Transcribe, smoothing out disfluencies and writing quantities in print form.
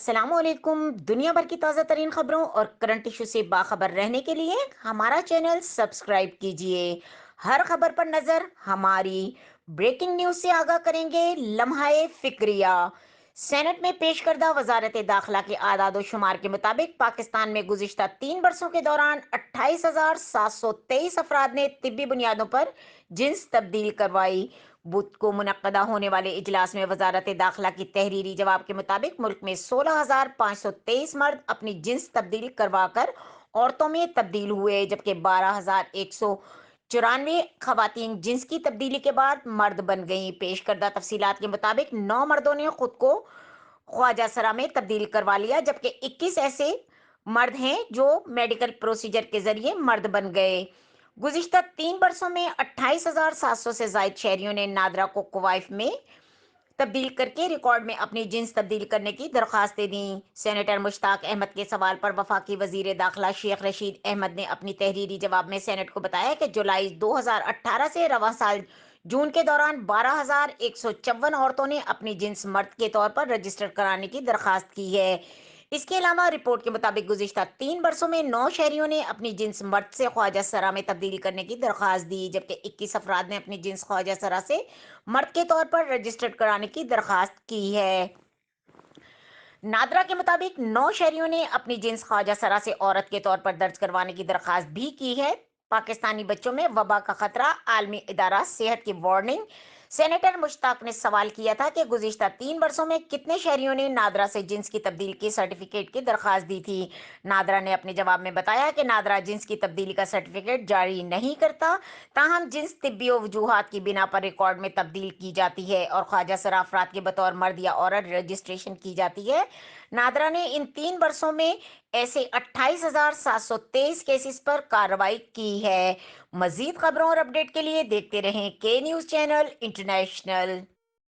अस्सलाम वालेकुम। दुनिया भर की ताज़ा तरीन खबरों और करंट इशू से बाखबर रहने के लिए हमारा चैनल सब्सक्राइब कीजिए। हर खबर पर नजर हमारी ब्रेकिंग न्यूज से आगाह करेंगे लम्हाए फिक्रिया। सेनेट में पेश करदा वजारत दाखिला के आदाद शुमार के मुताबिक पाकिस्तान में गुज़िश्ता 3 बरसों के दौरान 28,723 अफराद ने तिब्बी बुनियादों पर जिन्स तब्दील करवाई। बुध को मुनक्कदा होने वाले इजलास में वजारत दाखिला की तहरीरी जवाब के मुताबिक मुल्क में 16,523 मर्द अपनी जिन्स तब्दील करवा कर औरतों में तब्दील हुए, जबकि 12,194 खवातीन जिन्स की तब्दीली के बाद मर्द बन गईं। पेश करदा तफसीलात के मुताबिक 9 मर्दों ने खुद को ख्वाजा सरा में तब्दील करवा लिया, जबकि 21 ऐसे मर्द हैं जो मेडिकल प्रोसीजर के जरिए मर्द बन गए। गुज़िश्ता 3 बरसों में 28,700 से जायद शहरियों ने नादरा को कुवैत में तब्दील करके रिकॉर्ड में अपनी जिन्स तब्दील करने की दरखास्तें दी। सेनेटर मुश्ताक अहमद के सवाल पर वफाकी वजीर दाखिला शेख रशीद अहमद ने अपनी तहरीरी जवाब में सेनेट को बताया कि जुलाई 2018 से रवा साल जून के दौरान 12,154 औरतों ने अपनी जिन्स मर्द के तौर पर रजिस्टर कराने की दरखास्त की है। इसके अलावा रिपोर्ट के मुताबिक गुज़िश्ता 3 बरसों में 9 शहरियों ने अपनी जिन्स मर्द से ख्वाजा सरा में तब्दील करने की दरखास्त दी, जबकि 21 अफराद ने अपनी जिन्स ख्वाजा सरा से मर्द के तौर पर रजिस्टर्ड कराने की दरखास्त की है। नादरा के मुताबिक 9 शहरियों ने अपनी जिन्स ख्वाजा सरा से औरत के तौर पर दर्ज करवाने की दरखास्त भी की है। पाकिस्तानी बच्चों में वबा का खतरा, आलमी इदारा सेहत की वार्निंग। सेनेटर मुश्ताक ने सवाल किया था कि गुज़िश्ता 3 बरसों में कितने शहरियों ने नादरा से जिन्स की तब्दील की सर्टिफिकेट की दरखास्त दी थी। नादरा ने अपने जवाब में बताया कि नादरा जिन्स की तब्दीली का सर्टिफिकेट जारी नहीं करता, ताहम जिन्स तिब्बी वजूहात की बिना पर रिकॉर्ड में तब्दील की जाती है और ख्वाजा सरा अफराद के बतौर मर्द या औरत रजिस्ट्रेशन की जाती है। नादरा ने इन 3 बरसों में ऐसे 28,723 केसेस पर कार्रवाई की है। मजीद खबरों और अपडेट के लिए देखते रहें के न्यूज़ चैनल इंटरनेशनल।